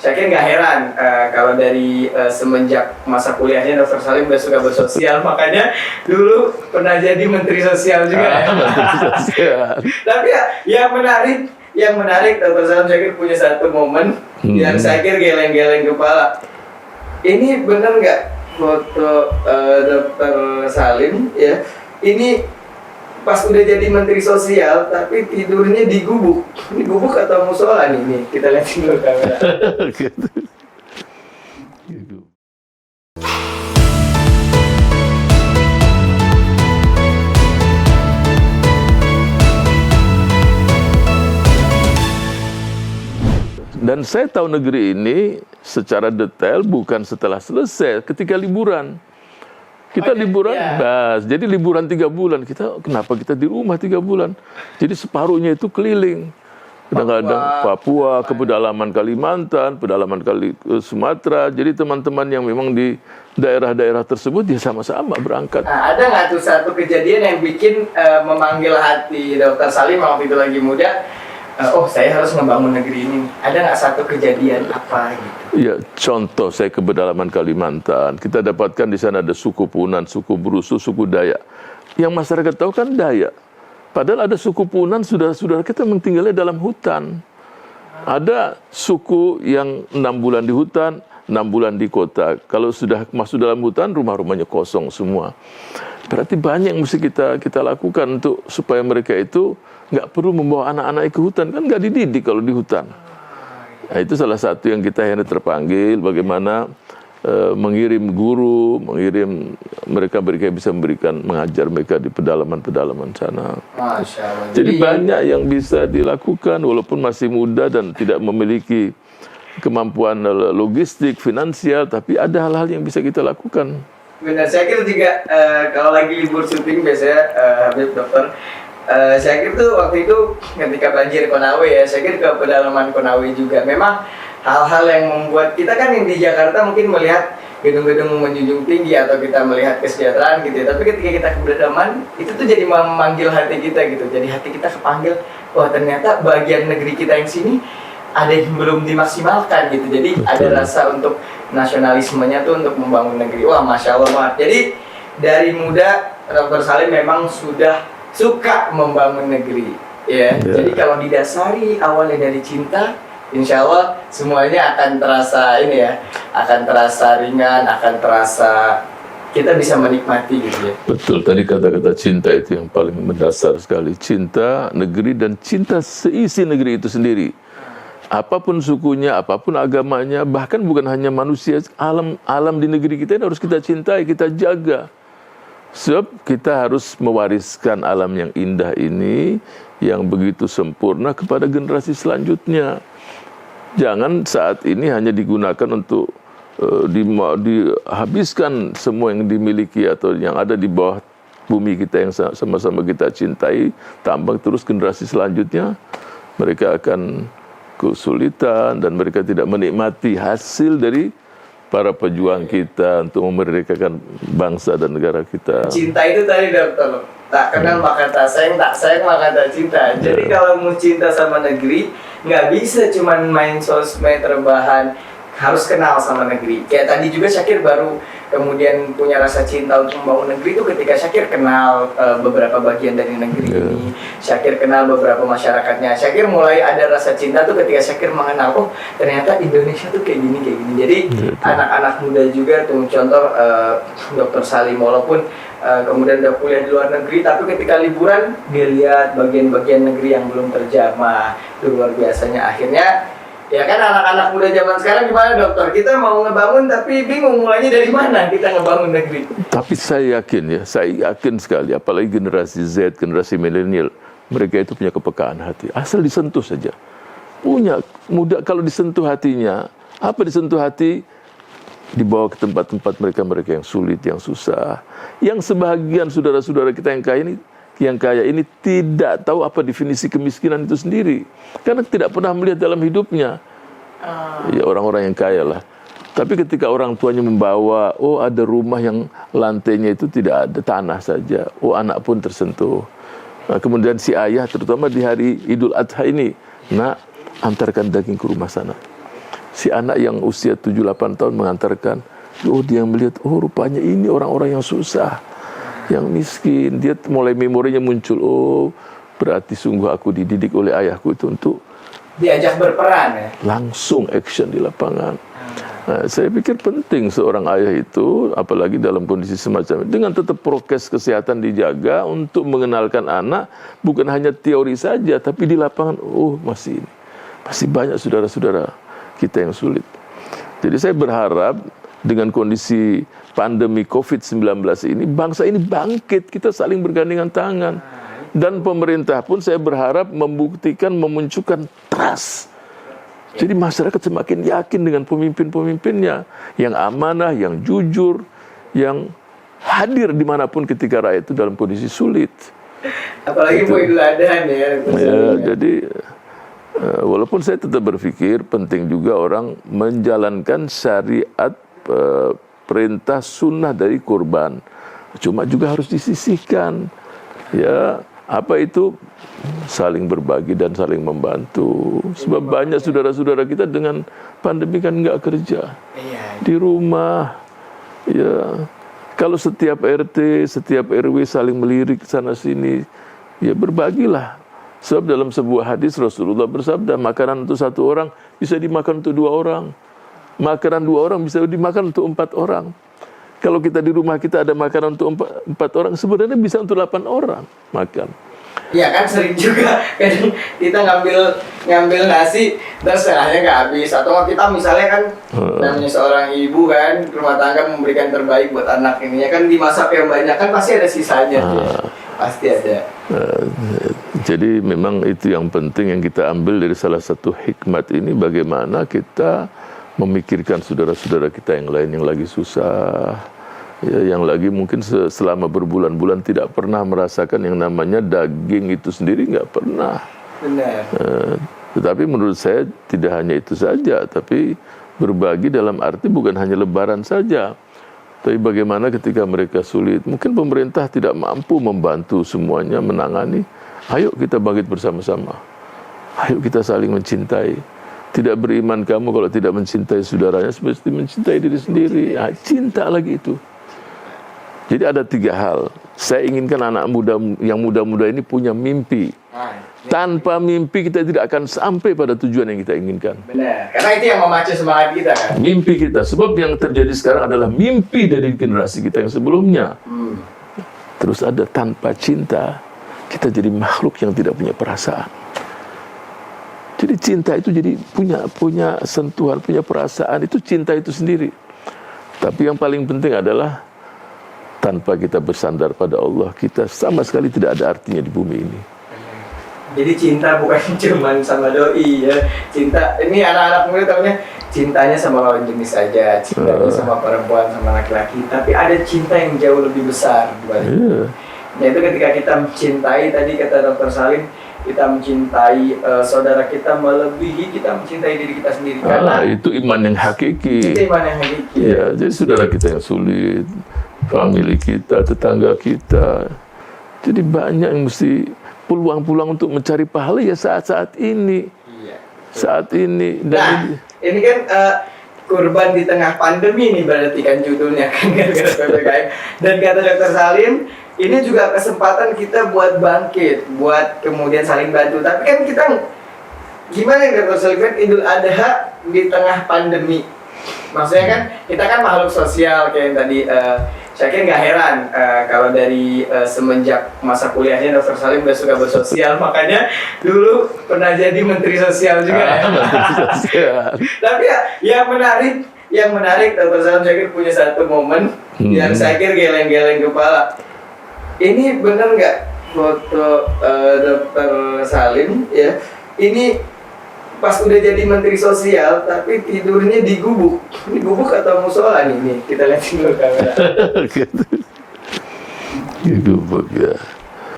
Syakir nggak heran kalau dari semenjak masa kuliahnya Dr. Salim udah suka bersosial, makanya dulu pernah jadi Menteri Sosial juga ya. Tapi ya, yang menarik Dr. Salim Syakir punya satu momen yang Syakir geleng-geleng kepala. Ini bener nggak foto Dr. Salim ya? Ini pas udah jadi Menteri Sosial, tapi tidurnya di gubuk. Ini gubuk atau musola nih? Kita lihat dulu kamera. Dan saya tahu negeri ini secara detail bukan setelah selesai, ketika liburan. Kita liburan, jadi liburan 3 bulan. Kenapa kita di rumah 3 bulan? Jadi separuhnya itu keliling. Kadang-kadang Papua, ke pedalaman Kalimantan, pedalaman Sumatera. Jadi teman-teman yang memang di daerah-daerah tersebut dia sama-sama berangkat. Nah, ada nggak tuh satu kejadian yang bikin memanggil hati Dr. Salim waktu itu lagi muda? Oh, saya harus membangun negeri ini. Ada nggak satu kejadian apa gitu? Ya, contoh saya ke pedalaman Kalimantan. Kita dapatkan di sana ada suku Punan, suku Brusu, suku Dayak. Yang masyarakat tahu kan Dayak. Padahal ada suku Punan, saudara-saudara kita tinggalnya dalam hutan. Ada suku yang 6 bulan di hutan, 6 bulan di kota. Kalau sudah masuk dalam hutan, rumah-rumahnya kosong semua. Berarti banyak yang mesti kita lakukan untuk supaya mereka itu nggak perlu membawa anak-anak ke hutan. Kan nggak dididik kalau di hutan. Nah, itu salah satu yang kita yang terpanggil, bagaimana mengirim guru, mengirim mereka bisa mengajar mereka di pedalaman-pedalaman sana. Masya Allah. Jadi banyak yang bisa dilakukan walaupun masih muda dan tidak memiliki kemampuan logistik, finansial, tapi ada hal-hal yang bisa kita lakukan. Benar, saya kira juga kalau lagi libur syuting biasanya Habib Dokter, saya kira tuh waktu itu ketika banjir Konawe ya, saya kira ke pedalaman Konawe juga. Memang hal-hal yang membuat kita kan yang di Jakarta mungkin melihat gedung-gedung menjunjung tinggi atau kita melihat kesejahteraan gitu ya. Tapi ketika kita ke pedalaman itu tuh jadi memanggil hati kita gitu. Jadi hati kita kepanggil, wah ternyata bagian negeri kita yang sini ada yang belum dimaksimalkan gitu. Jadi ada rasa untuk nasionalismenya tuh untuk membangun negeri. Wah, Masya Allah banget. Jadi dari muda Dr. Salim memang sudah suka membangun negeri ya. Jadi kalau didasari awalnya dari cinta, insya Allah semuanya akan terasa ini ya, akan terasa ringan, akan terasa kita bisa menikmati gitu ya. Betul, tadi kata-kata cinta itu yang paling mendasar sekali. Cinta negeri dan cinta seisi negeri itu sendiri. Apapun sukunya, apapun agamanya, bahkan bukan hanya manusia, alam di negeri kita ini harus kita cintai, kita jaga. Sebab kita harus mewariskan alam yang indah ini, yang begitu sempurna kepada generasi selanjutnya. Jangan saat ini hanya digunakan untuk dihabiskan semua yang dimiliki atau yang ada di bawah bumi kita yang sama-sama kita cintai, tambang terus generasi selanjutnya, mereka akan kesulitan dan mereka tidak menikmati hasil dari para pejuang kita untuk memerdekakan bangsa dan negara kita. Cinta itu tadi Dokter, tak kenal maka tak sayang maka tak cinta. Jadi kalau mau cinta sama negeri, nggak bisa cuman main sosmed rebahan, harus kenal sama negeri. Kayak tadi juga Syakir baru kemudian punya rasa cinta untuk membangun negeri itu ketika Syakir kenal beberapa bagian dari negeri ini. Syakir kenal beberapa masyarakatnya. Syakir mulai ada rasa cinta tuh ketika Syakir mengenal, oh ternyata Indonesia tuh kayak gini. Jadi anak-anak muda juga tuh contoh Dr. Salim walaupun kemudian udah kuliah di luar negeri, tapi ketika liburan dia lihat bagian-bagian negeri yang belum terjamah. Itu luar biasanya. Akhirnya ya kan anak-anak muda zaman sekarang gimana Dokter? Kita mau ngebangun tapi bingung mulainya dari mana kita ngebangun negeri. Tapi saya yakin sekali, apalagi generasi Z, generasi milenial, mereka itu punya kepekaan hati. Asal disentuh saja. Punya muda kalau disentuh hatinya, apa disentuh hati? Dibawa ke tempat-tempat mereka yang sulit, yang susah. Yang sebahagian saudara-saudara kita yang kaya ini tidak tahu apa definisi kemiskinan itu sendiri. Karena tidak pernah melihat dalam hidupnya. Ya orang-orang yang kaya lah. Tapi ketika orang tuanya membawa, oh ada rumah yang lantainya itu tidak ada tanah saja. Oh anak pun tersentuh. Nah, kemudian si ayah terutama di hari Idul Adha ini, nak antarkan daging ke rumah sana. Si anak yang usia 7-8 tahun mengantarkan, oh dia melihat, oh rupanya ini orang-orang yang susah, yang miskin. Dia mulai memorinya muncul, oh berarti sungguh aku dididik oleh ayahku itu untuk diajak berperan ya. langsung action di lapangan. Nah, saya pikir penting seorang ayah itu, apalagi dalam kondisi semacam ini, dengan tetap prokes kesehatan dijaga untuk mengenalkan anak, bukan hanya teori saja, tapi di lapangan, oh masih banyak saudara-saudara kita yang sulit. Jadi saya berharap dengan kondisi pandemi COVID-19 ini, bangsa ini bangkit, kita saling bergandengan tangan. Dan pemerintah pun saya berharap membuktikan, memunculkan trust. Jadi masyarakat semakin yakin dengan pemimpin-pemimpinnya yang amanah, yang jujur, yang hadir dimanapun ketika rakyat itu dalam kondisi sulit. Apalagi mau Idul Adha ya. Jadi walaupun saya tetap berpikir penting juga orang menjalankan syariat perintah sunnah dari kurban. Cuma juga harus disisihkan. Ya, apa itu? Saling berbagi dan saling membantu. Sebab banyak saudara-saudara kita dengan pandemi kan nggak kerja di rumah. Ya, kalau setiap RT, setiap RW saling melirik sana sini, ya berbagilah. Sebab dalam sebuah hadis Rasulullah bersabda, makanan untuk 1 orang bisa dimakan untuk 2 orang. Makanan 2 orang bisa dimakan untuk 4 orang. Kalau kita di rumah kita ada makanan untuk 4 orang, sebenarnya bisa untuk 8 orang makan. Ya kan sering juga kan kita ngambil nasi terus setengahnya nggak habis, atau kita misalnya kan namanya seorang ibu kan rumah tangga memberikan terbaik buat anak ini ya kan, dimasak yang banyak kan pasti ada sisanya ya. Pasti ada. Jadi memang itu yang penting yang kita ambil dari salah satu hikmat ini, bagaimana kita memikirkan saudara-saudara kita yang lain yang lagi susah. Ya, yang lagi mungkin selama berbulan-bulan tidak pernah merasakan yang namanya daging itu sendiri, nggak pernah. Benar. Tetapi menurut saya tidak hanya itu saja, tapi berbagi dalam arti bukan hanya lebaran saja, tapi bagaimana ketika mereka sulit. Mungkin pemerintah tidak mampu membantu semuanya menangani. Ayo kita bangkit bersama-sama. Ayo kita saling mencintai. Tidak beriman kamu kalau tidak mencintai saudaranya, seperti mencintai diri sendiri. Nah, cinta lagi itu. Jadi ada 3 hal. Saya inginkan anak muda yang muda-muda ini punya mimpi. Tanpa mimpi kita tidak akan sampai pada tujuan yang kita inginkan. Benar. Karena itu yang memacu semangat kita kan. Mimpi kita. Sebab yang terjadi sekarang adalah mimpi dari generasi kita yang sebelumnya. Terus ada tanpa cinta, kita jadi makhluk yang tidak punya perasaan. Jadi cinta itu jadi punya sentuhan, punya perasaan. Itu cinta itu sendiri. Tapi yang paling penting adalah tanpa kita bersandar pada Allah, kita sama sekali tidak ada artinya di bumi ini. Jadi cinta bukan cuma sama doi ya. Cinta, ini anak-anak muda tahunya cintanya sama lawan jenis saja, cintanya sama perempuan, sama laki-laki. Tapi ada cinta yang jauh lebih besar. Yaitu ketika kita mencintai, tadi kata Dr. Salim, kita mencintai saudara kita melebihi kita mencintai diri kita sendiri. Karena itu iman yang hakiki. Itu iman yang hakiki. Ya, jadi saudara kita yang sulit, famili kita, tetangga kita. Jadi banyak yang mesti peluang-peluang untuk mencari pahala ya saat-saat ini. Iya. Saat ini. Dan ini kan kurban di tengah pandemi nih berarti kan judulnya kan gara-gara PPKM. Dan kata Dr. Salim, ini juga kesempatan kita buat bangkit, buat kemudian saling bantu. Tapi kan kita gimana yang Dr. Salim kan Idul Adha di tengah pandemi. Maksudnya kan kita kan makhluk sosial kayak yang tadi saya kira nggak heran kalau dari semenjak masa kuliahnya Dr. Salim udah suka bersosial, makanya dulu pernah jadi Menteri Sosial juga ya. Menteri Sosial. Tapi ya yang menarik Dr. Salim saya kira punya satu momen yang saya kira geleng-geleng kepala. Ini benar nggak foto Dr. Salim ya? Ini pas udah jadi Menteri Sosial, tapi tidurnya di gubuk. Ini gubuk atau musola nih? Kita lihat dulu kamera. Di gubuk ya.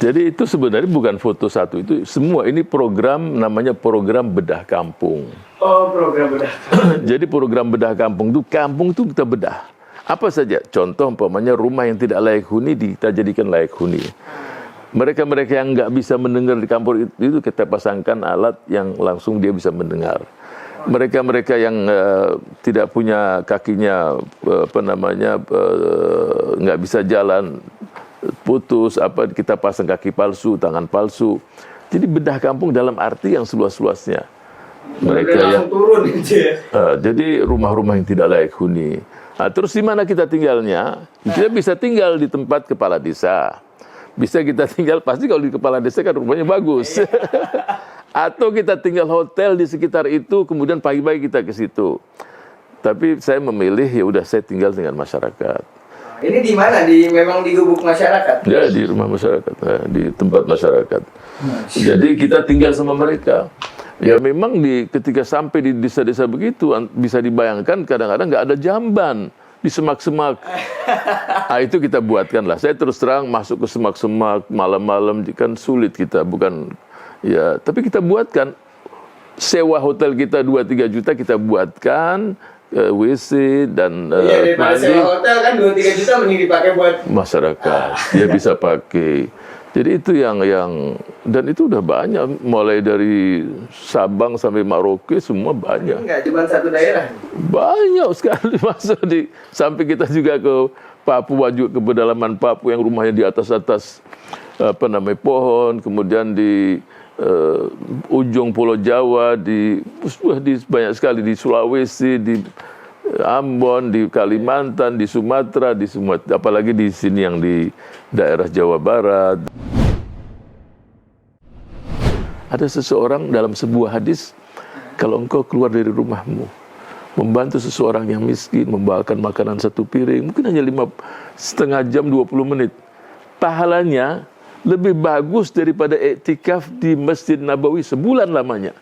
Jadi itu sebenarnya bukan foto satu, itu semua ini program namanya program bedah kampung. Oh, program bedah. Jadi program bedah kampung itu kita bedah. Apa saja? Contoh umpamanya rumah yang tidak layak huni kita jadikan layak huni. Mereka-mereka yang nggak bisa mendengar di kampung itu kita pasangkan alat yang langsung dia bisa mendengar. mereka-mereka yang tidak punya kakinya nggak bisa jalan, putus, kita pasang kaki palsu, tangan palsu. Jadi bedah kampung dalam arti yang seluas-luasnya. Mereka yang turun gitu ya. jadi rumah-rumah yang tidak layak huni. Nah, terus di mana kita tinggalnya? Kita bisa tinggal di tempat kepala desa. Bisa kita tinggal, pasti kalau di kepala desa kan rumahnya bagus. Atau kita tinggal hotel di sekitar itu, kemudian pagi-pagi kita ke situ. Tapi saya memilih, ya udah saya tinggal dengan masyarakat. Ini di mana? Memang di gubuk masyarakat? Ya, di rumah masyarakat, di tempat masyarakat. Jadi kita tinggal sama mereka. Ya memang ketika sampai di desa-desa begitu, bisa dibayangkan kadang-kadang nggak ada jamban di semak-semak. Nah, itu kita buatkan lah. Saya terus terang masuk ke semak-semak malam-malam kan sulit kita, bukan ya. Tapi kita buatkan, sewa hotel kita 2-3 juta kita buatkan WC dan mandi. Sewa hotel kan 2-3 juta mending dipakai buat masyarakat. Dia bisa pakai. Jadi itu yang dan itu udah banyak, mulai dari Sabang sampai Merauke semua banyak. Enggak cuma satu daerah. Banyak sekali masuk sampai kita juga ke Papua, juga ke pedalaman Papua yang rumahnya di atas pohon, kemudian di ujung Pulau Jawa, di banyak sekali di Sulawesi, di Ambon, di Kalimantan, di Sumatera, apalagi di sini yang di daerah Jawa Barat. Ada seseorang dalam sebuah hadis, kalau engkau keluar dari rumahmu, membantu seseorang yang miskin, membawakan makanan 1 piring, mungkin hanya 5,5 jam, 20 menit. Pahalanya lebih bagus daripada iktikaf di Masjid Nabawi sebulan lamanya.